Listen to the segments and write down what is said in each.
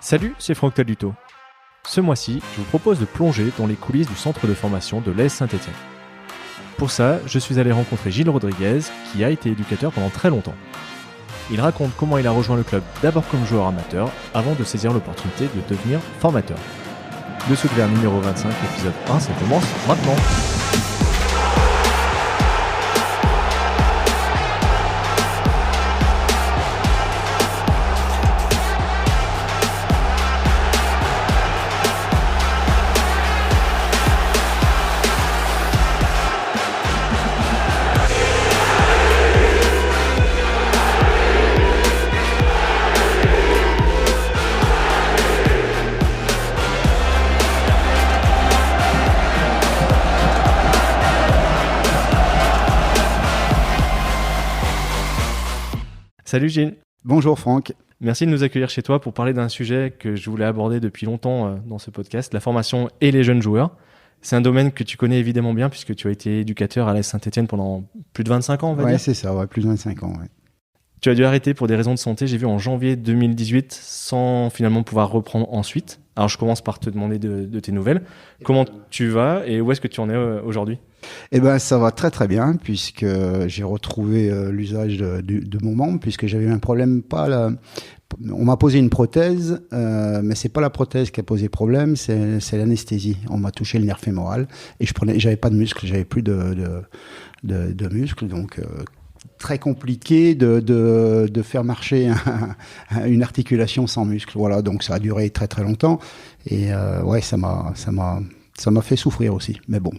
Salut, c'est Franck Taluto. Ce mois-ci, je vous propose de plonger dans les coulisses du centre de formation de l'AS Saint-Étienne. Pour ça, je suis allé rencontrer Gilles Rodriguez, qui a été éducateur pendant très longtemps. Il raconte comment il a rejoint le club d'abord comme joueur amateur, avant de saisir l'opportunité de devenir formateur. Le Souterrain numéro 25, épisode 1, ça commence maintenant. Salut Gilles. Bonjour Franck. Merci de nous accueillir chez toi pour parler d'un sujet que je voulais aborder depuis longtemps dans ce podcast, la formation et les jeunes joueurs. C'est un domaine que tu connais évidemment bien puisque tu as été éducateur à l'AS Saint-Étienne pendant plus de 25 ans, on va dire. Ouais, c'est ça, plus de 25 ans. Ouais. Tu as dû arrêter pour des raisons de santé, j'ai vu en janvier 2018, sans finalement pouvoir reprendre ensuite. Alors je commence par te demander de tes nouvelles. Comment tu vas et où est-ce que tu en es aujourd'hui ? Eh ben, ça va très très bien puisque j'ai retrouvé l'usage de mon membre puisque j'avais eu un problème. On m'a posé une prothèse, mais c'est pas la prothèse qui a posé problème, c'est l'anesthésie. On m'a touché le nerf fémoral et j'avais pas de muscle, j'avais plus de muscles, donc très compliqué de faire marcher une articulation sans muscle. Voilà, donc ça a duré très très longtemps et ouais, ça m'a fait souffrir aussi. Mais bon,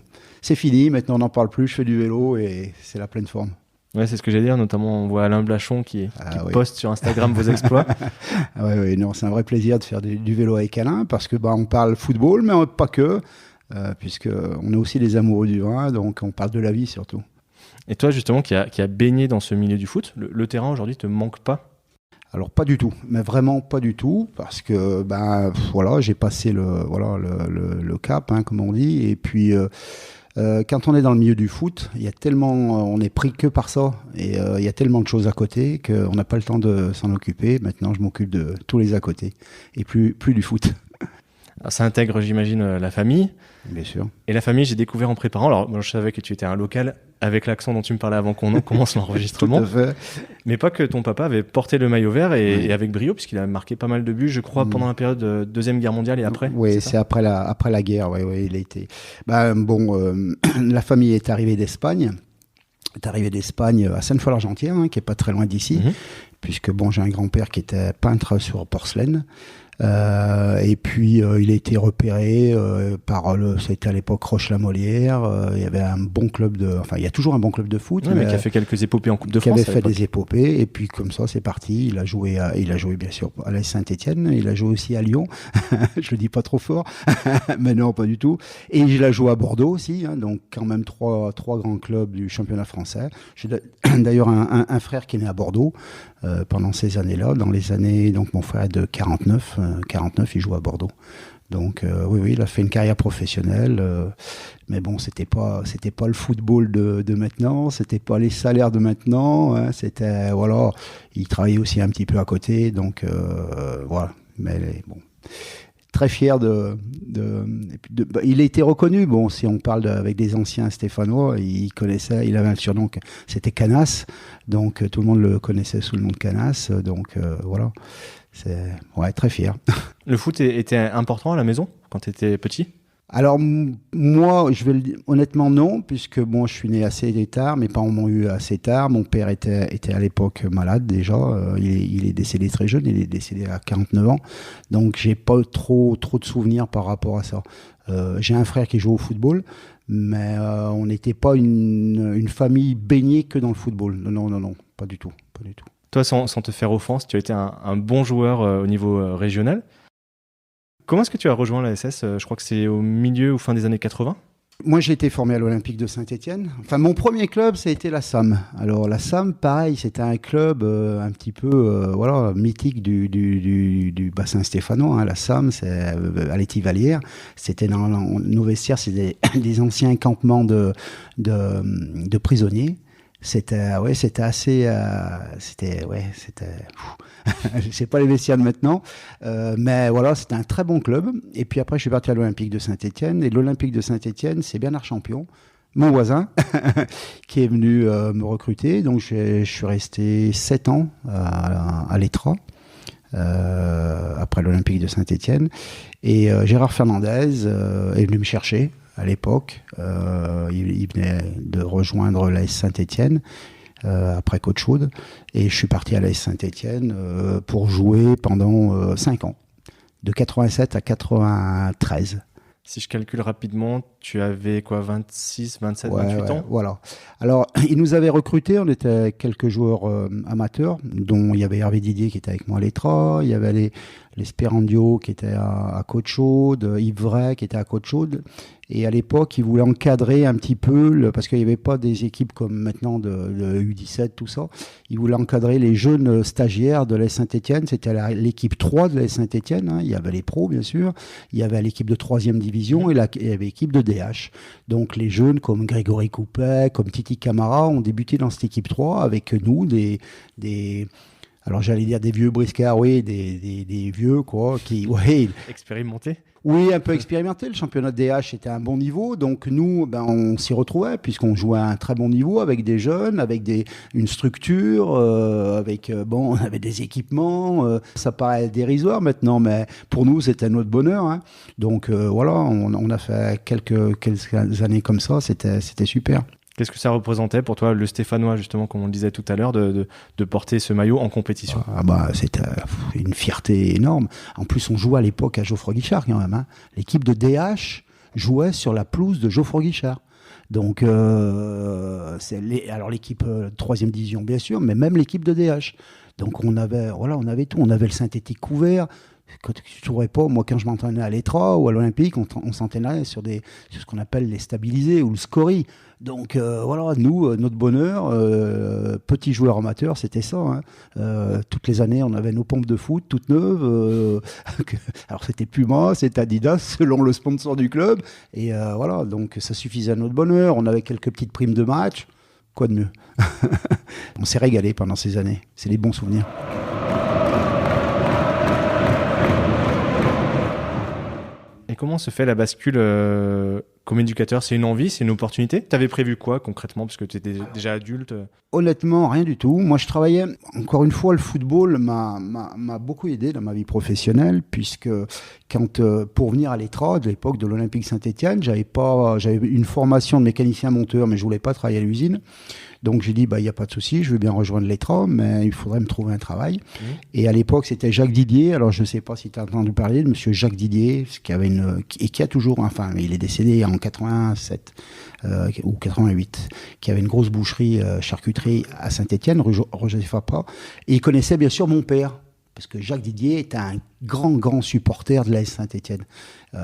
c'est fini. Maintenant, on n'en parle plus. Je fais du vélo et c'est la pleine forme. Ouais, c'est ce que j'allais dire. Notamment, on voit Alain Blachon qui poste sur Instagram vos exploits. Ouais, non, c'est un vrai plaisir de faire du vélo avec Alain parce que on parle football, mais pas que, puisque on est aussi des amoureux du vin, donc on parle de la vie surtout. Et toi, justement, qui a baigné dans ce milieu du foot, le terrain aujourd'hui te manque pas ? Alors pas du tout, mais vraiment pas du tout, parce que voilà, j'ai passé le cap, hein, comme on dit, et puis quand on est dans le milieu du foot, il y a tellement, on est pris que par ça, et il y a tellement de choses à côté qu'on n'a pas le temps de s'en occuper. Maintenant, je m'occupe de tous les à côté, et plus du foot. Alors, ça intègre, j'imagine, la famille. Bien sûr. Et la famille, j'ai découvert en préparant. Alors, moi, je savais que tu étais un local avec l'accent dont tu me parlais avant qu'on commence l'enregistrement. Tout à fait. Mais pas que ton papa avait porté le maillot vert et avec brio, puisqu'il a marqué pas mal de buts, je crois, pendant la période de Deuxième Guerre mondiale et après. Oui, c'est après la guerre. Oui, il a été. La famille est arrivée d'Espagne. À Sainte-Foy-l'Argentière, hein, qui est pas très loin d'ici, puisque j'ai un grand-père qui était peintre sur porcelaine. Et puis il a été repéré c'était à l'époque Roche-la-Molière. Il y avait un bon club il y a toujours un bon club de foot, mais qui a fait quelques épopées en Coupe de France. Qui avait fait des épopées, et puis comme ça c'est parti. Il a joué bien sûr à l'AS Saint-Étienne. Il a joué aussi à Lyon. Je le dis pas trop fort, mais non, pas du tout. Et il a joué à Bordeaux aussi, hein, donc quand même trois grands clubs du championnat français. J'ai d'ailleurs un frère qui est né à Bordeaux pendant ces années-là. Dans les années, donc mon frère est de 49, il joue à Bordeaux. Donc oui, il a fait une carrière professionnelle, mais bon, c'était pas le football de maintenant, c'était pas les salaires de maintenant, hein, c'était voilà, il travaillait aussi un petit peu à côté, donc voilà. Mais bon, très fier il a été reconnu. Bon, si on parle avec des anciens stéphanois, il avait un surnom, c'était Canas, donc tout le monde le connaissait sous le nom de Canas, donc voilà. C'est très fier. Le foot était important à la maison quand tu étais petit ? Alors moi, je vais le dire honnêtement non, puisque je suis né assez tard, mes parents m'ont eu assez tard. Mon père était à l'époque malade déjà, il est décédé très jeune, il est décédé à 49 ans, donc j'ai pas trop de souvenirs par rapport à ça. J'ai un frère qui joue au football, mais on n'était pas une famille baignée que dans le football. Non, pas du tout. Toi, sans te faire offense, tu as été un bon joueur au niveau régional. Comment est-ce que tu as rejoint la SS ? Je crois que c'est au milieu ou fin des années 80 ? Moi, j'ai été formé à l'Olympique de Saint-Étienne. Enfin, mon premier club, ça a été la SAM. Alors, la SAM, pareil, c'était un club un petit peu mythique du bassin stéphanois. Hein. La SAM, c'est à l'Étivalière. C'était dans nos vestiaires, c'était des anciens campements de prisonniers. c'était assez, c'est pas les vestiaires de maintenant, mais voilà, c'était un très bon club. Et puis après, je suis parti à l'Olympique de Saint-Étienne. Et l'Olympique de Saint-Étienne, c'est Bernard Champion, mon voisin, qui est venu me recruter. Donc je suis resté 7 ans à l'Étra, après l'Olympique de Saint-Étienne. Et Gérard Fernandez est venu me chercher à l'époque. Il venait de rejoindre l'AS Saint-Étienne. Après Côte-Chaude, et je suis parti à l'AS Saint-Étienne pour jouer pendant 5 ans, de 87 à 93. Si je calcule rapidement, tu avais quoi, 26, 27, 28 ans? Voilà. Alors, ils nous avaient recrutés, on était quelques joueurs amateurs, dont il y avait Hervé Didier qui était avec moi à l'Étra, il y avait les Sperandio qui étaient à Côte-Chaude, Yves Vray qui était à Côte-Chaude. Et à l'époque, ils voulaient encadrer un petit peu, parce qu'il n'y avait pas des équipes comme maintenant de U17, tout ça. Ils voulaient encadrer les jeunes stagiaires de l'AS Saint-Étienne. C'était l'équipe 3 de l'AS Saint-Étienne. Hein. Il y avait les pros, bien sûr. Il y avait l'équipe de 3e division et il y avait l'équipe de DH. Donc les jeunes comme Grégory Coupet, comme Titi Camara ont débuté dans cette équipe 3 avec nous, alors j'allais dire des vieux briscards, oui, des vieux, quoi, qui... Ouais, expérimentés. Oui, un peu expérimenté. Le championnat de DH était à un bon niveau. Donc nous, on s'y retrouvait puisqu'on jouait à un très bon niveau avec des jeunes, avec une structure, on avait des équipements. Ça paraît dérisoire maintenant, mais pour nous, c'était notre bonheur. Hein. Donc voilà, on a fait quelques années comme ça. C'était super. Qu'est-ce que ça représentait pour toi, le Stéphanois, justement, comme on le disait tout à l'heure, de porter ce maillot en compétition? C'était une fierté énorme. En plus, on jouait à l'époque à Geoffroy-Guichard quand même. Hein. L'équipe de DH jouait sur la pelouse de Geoffroy-Guichard. Donc, alors l'équipe 3e division, bien sûr, mais même l'équipe de DH. Donc, on avait tout. On avait le synthétique couvert. Quand je ne pas, moi, quand je m'entraînais à l'Étra ou à l'Olympique, on s'entraînait sur ce qu'on appelle les stabilisés ou le scorie. Donc nous, notre bonheur, petits joueurs amateurs, c'était ça. Hein. Toutes les années, on avait nos pompes de foot toutes neuves. Alors c'était Puma, c'était Adidas, selon le sponsor du club. Et donc ça suffisait à notre bonheur. On avait quelques petites primes de match. Quoi de mieux? On s'est régalé pendant ces années. C'est des bons souvenirs. Et comment se fait la bascule comme éducateur? C'est une envie, c'est une opportunité? Tu avais prévu quoi concrètement, parce que tu étais déjà adulte? Honnêtement, rien du tout. Moi, je travaillais, encore une fois, le football m'a beaucoup aidé dans ma vie professionnelle, puisque pour venir à l'Étra, de l'époque de l'Olympique Saint-Étienne, j'avais une formation de mécanicien monteur, mais je voulais pas travailler à l'usine. Donc j'ai dit, il n'y a pas de souci, je veux bien rejoindre l'Étra, mais il faudrait me trouver un travail. Mmh. Et à l'époque, c'était Jacques Didier. Alors je ne sais pas si tu as entendu parler de monsieur Jacques Didier, qui a toujours, il est décédé en 87 ou 88, qui avait une grosse boucherie charcuterie à Saint-Étienne, rue Roger Fapra. Et il connaissait bien sûr mon père, parce que Jacques Didier était un grand supporter de l'AS Saint-Étienne.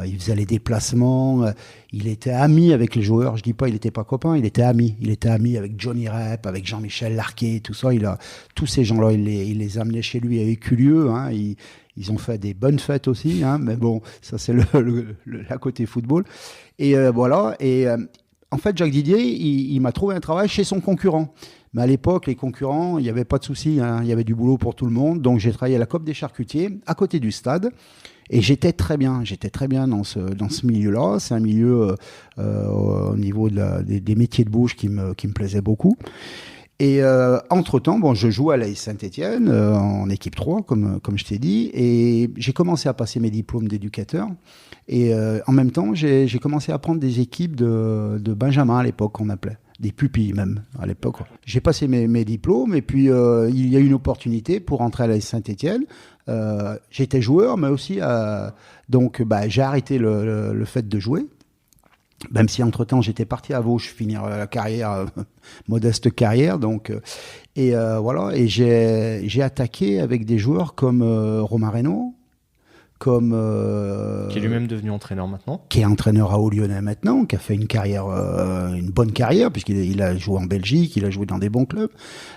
Il faisait les déplacements, il était ami avec les joueurs. Je dis pas il n'était pas copain, il était ami. Il était ami avec Johnny Rep, avec Jean-Michel Larquet, tout ça. Tous ces gens-là, il les amenait chez lui à Éculieu. Hein. Ils ont fait des bonnes fêtes aussi, hein. Mais bon, ça c'est la côté football. Et en fait, Jacques Didier, il m'a trouvé un travail chez son concurrent. Mais à l'époque, les concurrents, il n'y avait pas de souci, hein. Il y avait du boulot pour tout le monde. Donc j'ai travaillé à la Coop des Charcutiers, à côté du stade. Et j'étais très bien dans ce milieu-là. C'est un milieu au niveau des métiers de bouche qui me plaisait beaucoup. Et entre-temps, je joue à l'AS Saint-Étienne en équipe 3, comme je t'ai dit. Et j'ai commencé à passer mes diplômes d'éducateur. Et en même temps, j'ai commencé à prendre des équipes de Benjamin à l'époque, qu'on appelait. Des pupilles même, à l'époque. J'ai passé mes diplômes et puis il y a eu une opportunité pour entrer à l'AS Saint-Étienne. J'étais joueur, mais aussi... donc j'ai arrêté le fait de jouer. Même si entre-temps j'étais parti à Vauche finir la carrière, modeste carrière. Donc, et j'ai attaqué avec des joueurs comme Romain Reynaud, comme qui est lui-même devenu entraîneur maintenant, qui est entraîneur à Haut-Lyonnais maintenant, qui a fait une bonne carrière puisqu'il a joué en Belgique, il a joué dans des bons clubs.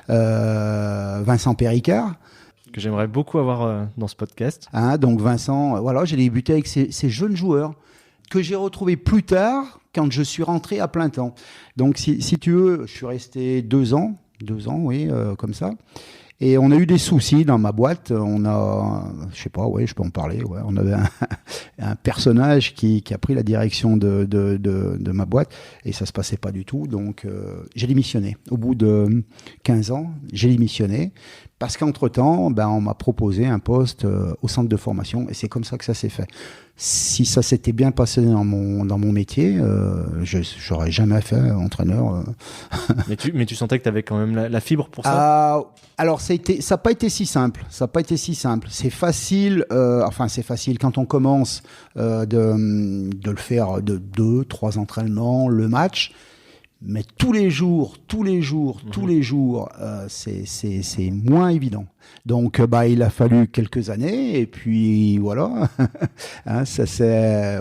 Vincent Péricard, que j'aimerais beaucoup avoir dans ce podcast. Hein, donc Vincent, j'ai débuté avec ces jeunes joueurs que j'ai retrouvés plus tard quand je suis rentré à plein temps. Donc si tu veux, je suis resté 2 ans 2 ans, oui, comme ça. Et on a eu des soucis dans ma boîte. On a, je sais pas, ouais, je peux en parler. Ouais. On avait un personnage qui a pris la direction de ma boîte et ça se passait pas du tout. Donc, j'ai démissionné. Au bout de 15 ans, j'ai démissionné parce qu'entre-temps, on m'a proposé un poste au centre de formation et c'est comme ça que ça s'est fait. Si ça s'était bien passé dans mon métier, j'aurais jamais fait entraîneur. Mais tu sentais que tu avais quand même la fibre pour ça? Alors, ça n'a pas été si simple. Ça n'a pas été si simple. C'est facile, c'est facile quand on commence de le faire de 2-3 entraînements, le match. Mais tous les jours, c'est moins évident. Donc, il a fallu quelques années et puis voilà. Hein, ça s'est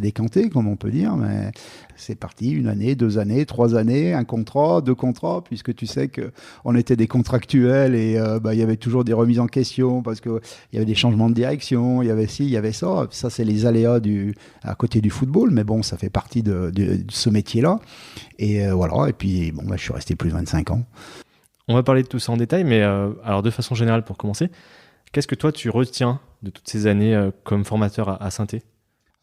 décanté, comme on peut dire, mais c'est parti 1 année, 2 années, 3 années, 1 contrat, 2 contrats, puisque tu sais que on était des contractuels et il y avait toujours des remises en question parce que il y avait des changements de direction, il y avait ci, il y avait ça. Ça, c'est les aléas à côté du football, mais bon, ça fait partie de ce métier-là. Et voilà. Et puis je suis resté plus de 25 ans. On va parler de tout ça en détail, mais alors de façon générale, pour commencer, qu'est-ce que toi tu retiens de toutes ces années comme formateur à Saint-Étienne ?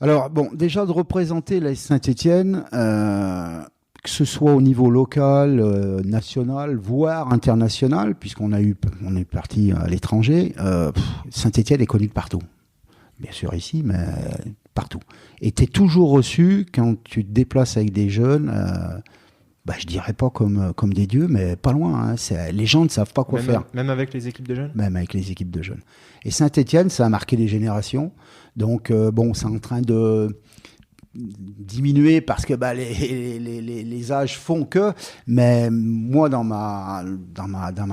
Alors, déjà de représenter la Saint-Étienne, que ce soit au niveau local, national, voire international, puisqu'on est parti à l'étranger, Saint-Étienne est connu de partout. Bien sûr ici, mais partout. Et tu es toujours reçu quand tu te déplaces avec des jeunes, je dirais pas comme des dieux, mais pas loin. Hein. Les gens ne savent pas quoi faire. Même avec les équipes de jeunes ? Même avec les équipes de jeunes. Et Saint-Étienne, ça a marqué des générations. Donc, c'est en train de diminuer parce que les âges font que. Mais moi, dans ma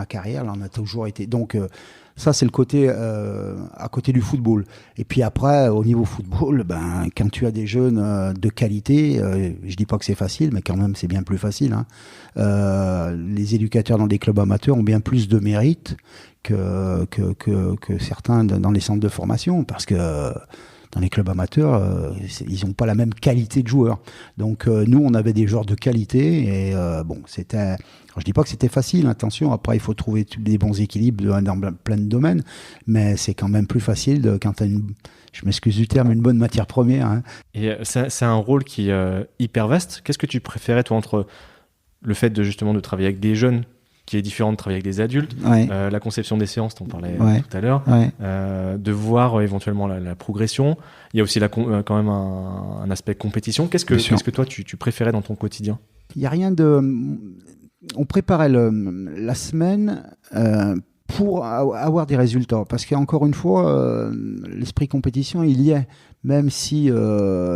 carrière, là, on a toujours été. Donc, ça, c'est le côté à côté du football. Et puis après, au niveau football, quand tu as des jeunes de qualité, je dis pas que c'est facile, mais quand même, c'est bien plus facile. Hein. Les éducateurs dans des clubs amateurs ont bien plus de mérite que certains dans les centres de formation, parce que dans les clubs amateurs, ils n'ont pas la même qualité de joueurs. Donc nous, on avait des joueurs de qualité et c'était... Je dis pas que c'était facile, attention, après il faut trouver des bons équilibres dans plein de domaines, mais c'est quand même plus facile quand tu as je m'excuse du terme, une bonne matière première. Hein. Et c'est un rôle qui est hyper vaste. Qu'est-ce que tu préférais, toi, entre le fait de travailler avec des jeunes, qui est différent de travailler avec des adultes, ouais. La conception des séances, t'en parlais ouais. tout à l'heure, ouais. De voir éventuellement la progression. Il y a aussi quand même un aspect compétition. Qu'est-ce que toi, tu préférais dans ton quotidien ? Il n'y a rien de... On préparait la semaine pour avoir des résultats. Parce qu'encore une fois, l'esprit compétition, il y est. Même si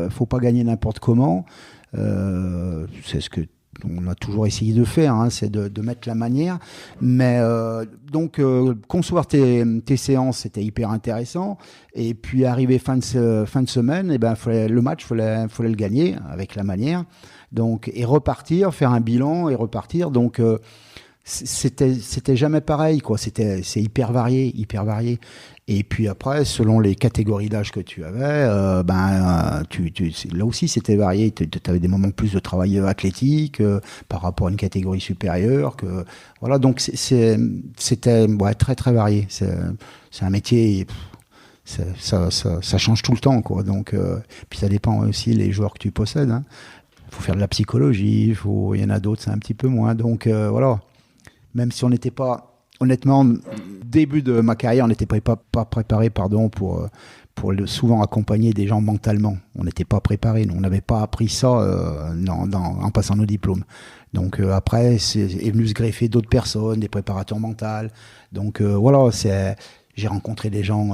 faut pas gagner n'importe comment. C'est ce que on a toujours essayé de faire, hein, c'est de mettre la manière. Mais concevoir tes séances, c'était hyper intéressant. Et puis arriver fin de semaine, le match, fallait le gagner avec la manière. Donc, et repartir, faire un bilan et repartir. Donc, c'était jamais pareil, quoi. C'est hyper varié. Et puis après, selon les catégories d'âge que tu avais, là aussi c'était varié. Tu avais des moments plus de travail athlétique par rapport à une catégorie supérieure. Voilà, donc c'était très très varié. C'est un métier. Ça change tout le temps, quoi. Donc, puis ça dépend aussi les joueurs que tu possèdes. Hein. Faut faire de la psychologie, il y en a d'autres, c'est un petit peu moins. Donc voilà, même si on n'était pas, honnêtement, début de ma carrière, on n'était pas préparé, pour souvent accompagner des gens mentalement. On n'était pas préparé, on n'avait pas appris ça en passant nos diplômes. Donc après, est venu se greffer d'autres personnes, des préparateurs mentaux. Donc voilà, j'ai rencontré des gens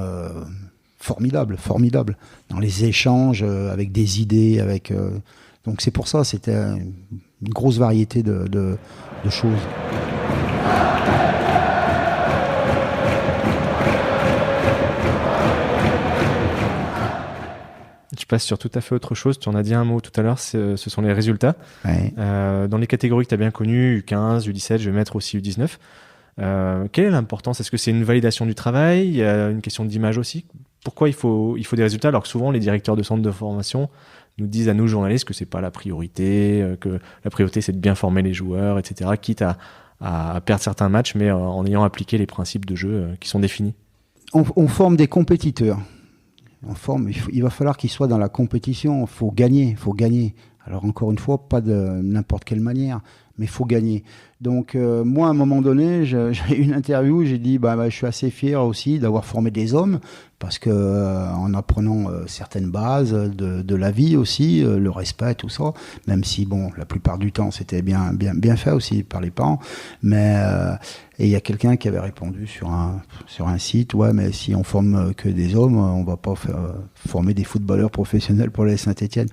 formidables, dans les échanges, avec des idées, avec... Donc c'est pour ça, c'était une grosse variété de choses. Je passe sur tout à fait autre chose. Tu en as dit un mot tout à l'heure, ce sont les résultats. Ouais. Dans les catégories que tu as bien connues, U15, U17, je vais mettre aussi U19. Quelle est l'importance ? Est-ce que c'est une validation du travail ? Il y a une question d'image aussi. Pourquoi il faut des résultats alors que souvent les directeurs de centres de formation nous disent à nous journalistes que c'est pas la priorité, que la priorité c'est de bien former les joueurs, etc. Quitte à à perdre certains matchs, mais en ayant appliqué les principes de jeu qui sont définis. On forme des compétiteurs. Il va falloir qu'ils soient dans la compétition. Il faut gagner. Alors encore une fois, pas de n'importe quelle manière, mais il faut gagner. Donc moi, à un moment donné, j'ai eu une interview, j'ai dit je suis assez fier aussi d'avoir formé des hommes, parce que en apprenant certaines bases de la vie aussi, le respect, tout ça, même si la plupart du temps c'était bien fait aussi par les parents, mais et il y a quelqu'un qui avait répondu sur un site, mais si on forme que des hommes, on va pas former des footballeurs professionnels pour les Saint-Étienne.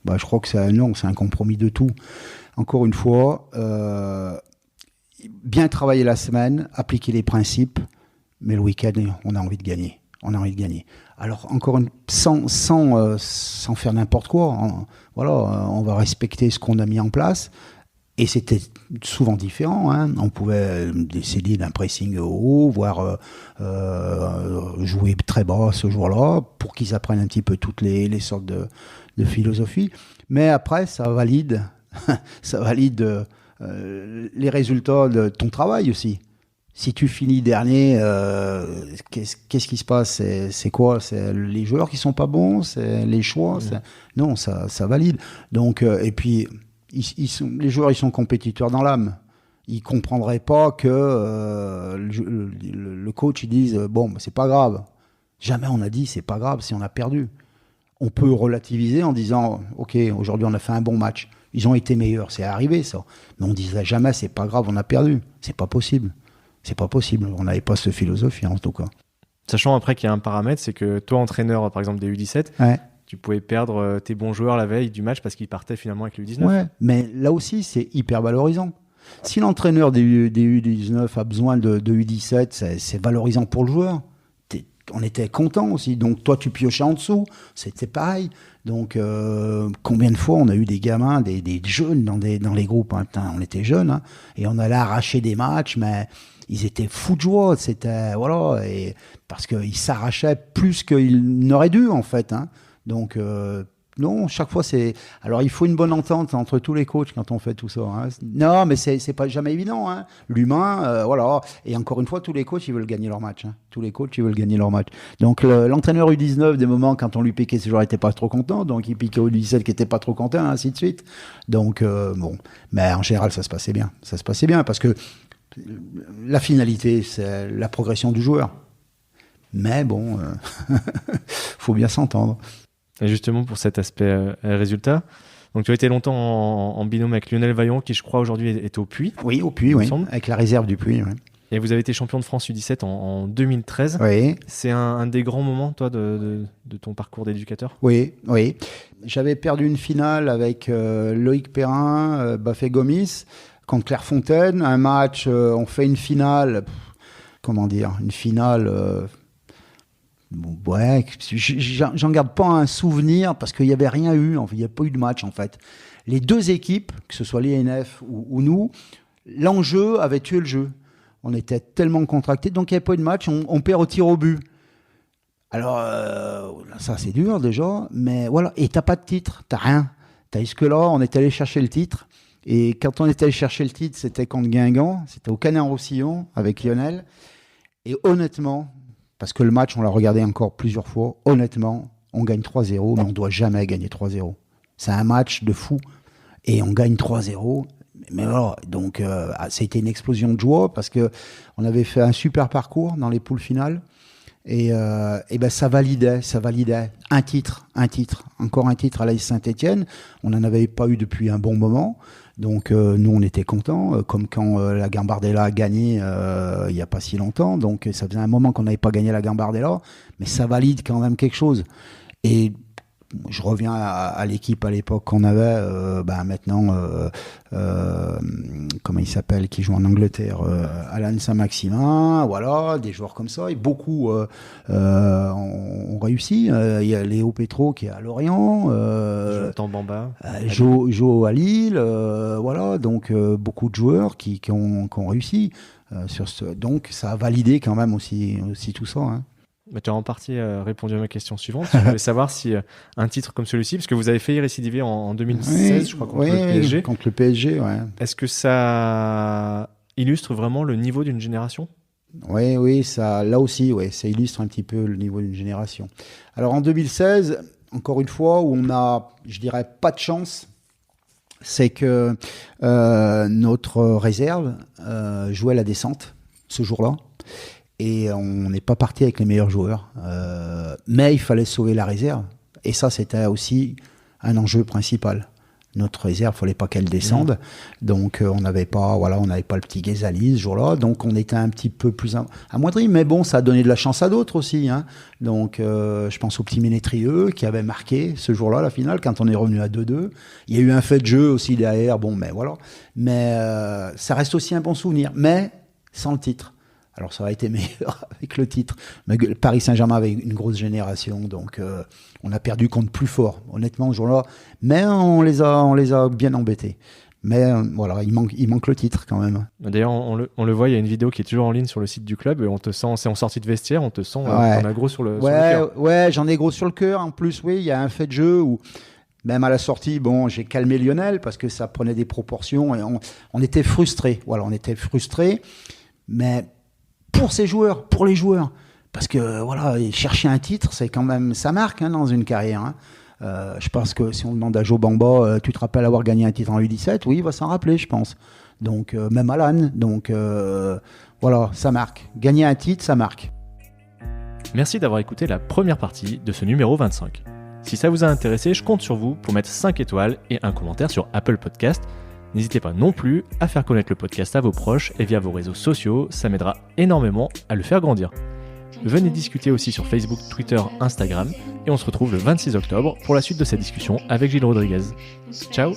Je crois que c'est un compromis de tout. Encore une fois, bien travailler la semaine, appliquer les principes, mais le week-end, on a envie de gagner. Alors, sans faire n'importe quoi, on va respecter ce qu'on a mis en place. Et c'était souvent différent. On pouvait décider d'un pressing haut, voire jouer très bas ce jour-là, pour qu'ils apprennent un petit peu toutes les sortes de philosophie. Mais après, ça valide les résultats de ton travail aussi. Si tu finis dernier, qu'est-ce qui se passe ? C'est quoi ? C'est les joueurs qui sont pas bons ? C'est les choix ? Non, ça valide. Donc, et puis, les joueurs, ils sont compétiteurs dans l'âme. Ils comprendraient pas que le coach il dise c'est pas grave. Jamais on a dit c'est pas grave si on a perdu. On peut relativiser en disant ok, aujourd'hui on a fait un bon match. Ils ont été meilleurs, c'est arrivé ça. Mais on disait jamais c'est pas grave, on a perdu. C'est pas possible. On n'avait pas cette philosophie en tout cas. Sachant après qu'il y a un paramètre, c'est que toi entraîneur par exemple des U17, tu pouvais perdre tes bons joueurs la veille du match parce qu'ils partaient finalement avec les U19. Ouais, mais là aussi c'est hyper valorisant. Si l'entraîneur des U19 a besoin de U17, c'est valorisant pour le joueur. On était contents aussi. Donc, toi, tu piochais en dessous. C'était pareil. Donc, combien de fois on a eu des gamins, des jeunes dans les groupes. On était jeunes. Et on allait arracher des matchs, mais ils étaient fous de joie. C'était, et parce qu'ils s'arrachaient plus qu'ils n'auraient dû, en fait. Donc, non, chaque fois, c'est... Alors, il faut une bonne entente entre tous les coachs quand on fait tout ça. Non, mais c'est pas jamais évident. L'humain, Et encore une fois, tous les coachs, ils veulent gagner leur match. Tous les coachs, ils veulent gagner leur match. Donc, l'entraîneur U19, des moments, quand on lui piquait, ces joueurs n'étaient pas trop contents. Donc, il piquait au U17 qui n'était pas trop content, ainsi de suite. Donc, Mais en général, ça se passait bien. Parce que la finalité, c'est la progression du joueur. Mais faut bien s'entendre. Et justement, pour cet aspect résultat, donc tu as été longtemps en binôme avec Lionel Vaillant, qui je crois aujourd'hui est au Puy. Oui, au Puy, oui, avec la réserve du Puy. Oui. Et vous avez été champion de France U17 en 2013. Oui. C'est un des grands moments, toi, de ton parcours d'éducateur ? Oui. J'avais perdu une finale avec Loïc Perrin, Bafé Gomis, contre Clairefontaine. Un match, on fait une finale, une finale... j'en garde pas un souvenir parce qu'il n'y avait rien eu, il n'y a pas eu de match en fait. Les deux équipes, que ce soit l'INF ou nous, l'enjeu avait tué le jeu. On était tellement contractés, donc il n'y avait pas eu de match, on perd au tir au but. Alors, ça c'est dur déjà, mais voilà, et t'as pas de titre, t'as rien. Tandis que là, on est allé chercher le titre, et quand on est allé chercher le titre, c'était contre Guingamp, c'était au Canet-en-Roussillon avec Lionel, et honnêtement... Parce que le match, on l'a regardé encore plusieurs fois. Honnêtement, on gagne 3-0, mais on ne doit jamais gagner 3-0. C'est un match de fou. Et on gagne 3-0. Mais voilà, donc ça a été une explosion de joie parce qu'on avait fait un super parcours dans les poules finales. Et ça validait. Un titre. Encore un titre à l'AS Saint-Étienne. On n'en avait pas eu depuis un bon moment. Donc nous on était contents, comme quand la Gambardella a gagné il n'y a pas si longtemps, donc ça faisait un moment qu'on n'avait pas gagné la Gambardella, mais ça valide quand même quelque chose. Et je reviens à l'équipe à l'époque qu'on avait, maintenant, comment il s'appelle, qui joue en Angleterre, Alan Saint-Maximin, voilà, des joueurs comme ça, et beaucoup ont réussi. Il y a Léo Petro qui est à Lorient, Jonathan Bamba, Jo à Lille, voilà, donc beaucoup de joueurs qui ont réussi. Donc ça a validé quand même aussi tout ça. Tu as en partie répondu à ma question suivante. Je voulais savoir si un titre comme celui-ci, parce que vous avez failli récidiver en 2016, je crois, contre le PSG. Contre le PSG, ouais. Est-ce que ça illustre vraiment le niveau d'une génération ? Oui, ça, là aussi, ça illustre un petit peu le niveau d'une génération. Alors en 2016, encore une fois, où on a, je dirais, pas de chance, c'est que notre réserve jouait la descente ce jour-là. Et on n'est pas parti avec les meilleurs joueurs. Mais il fallait sauver la réserve. Et ça, c'était aussi un enjeu principal. Notre réserve, il ne fallait pas qu'elle descende. Donc, on n'avait pas le petit Ghezali ce jour-là. Donc, on était un petit peu plus amoindris. Mais bon, ça a donné de la chance à d'autres aussi. Hein. Donc, je pense au petit Ménétrieux qui avait marqué ce jour-là la finale quand on est revenu à 2-2. Il y a eu un fait de jeu aussi derrière. Bon, mais voilà. Mais ça reste aussi un bon souvenir. Mais sans le titre. Alors, ça aurait été meilleur avec le titre. Mais Paris Saint-Germain avait une grosse génération, donc on a perdu contre plus fort, honnêtement, ce jour-là. Mais on les a bien embêtés. Mais voilà, il manque le titre quand même. D'ailleurs, on le voit, il y a une vidéo qui est toujours en ligne sur le site du club. Et on te sent, c'est en sortie de vestiaire, on te sent, on a gros sur le cœur. Ouais, j'en ai gros sur le cœur. En plus, oui, il y a un fait de jeu où... Même à la sortie, bon, j'ai calmé Lionel parce que ça prenait des proportions et on était frustrés. Voilà, on était frustrés. Mais... pour les joueurs. Parce que, voilà, chercher un titre, c'est quand même, ça marque dans une carrière. Hein. Je pense que si on demande à Joe Bamba, tu te rappelles avoir gagné un titre en U17 ? Oui, il va s'en rappeler, je pense. Donc, même Alan. Donc, voilà, ça marque. Gagner un titre, ça marque. Merci d'avoir écouté la première partie de ce numéro 25. Si ça vous a intéressé, je compte sur vous pour mettre 5 étoiles et un commentaire sur Apple Podcast. N'hésitez pas non plus à faire connaître le podcast à vos proches et via vos réseaux sociaux, ça m'aidera énormément à le faire grandir. Venez discuter aussi sur Facebook, Twitter, Instagram et on se retrouve le 26 octobre pour la suite de cette discussion avec Gilles Rodriguez. Ciao!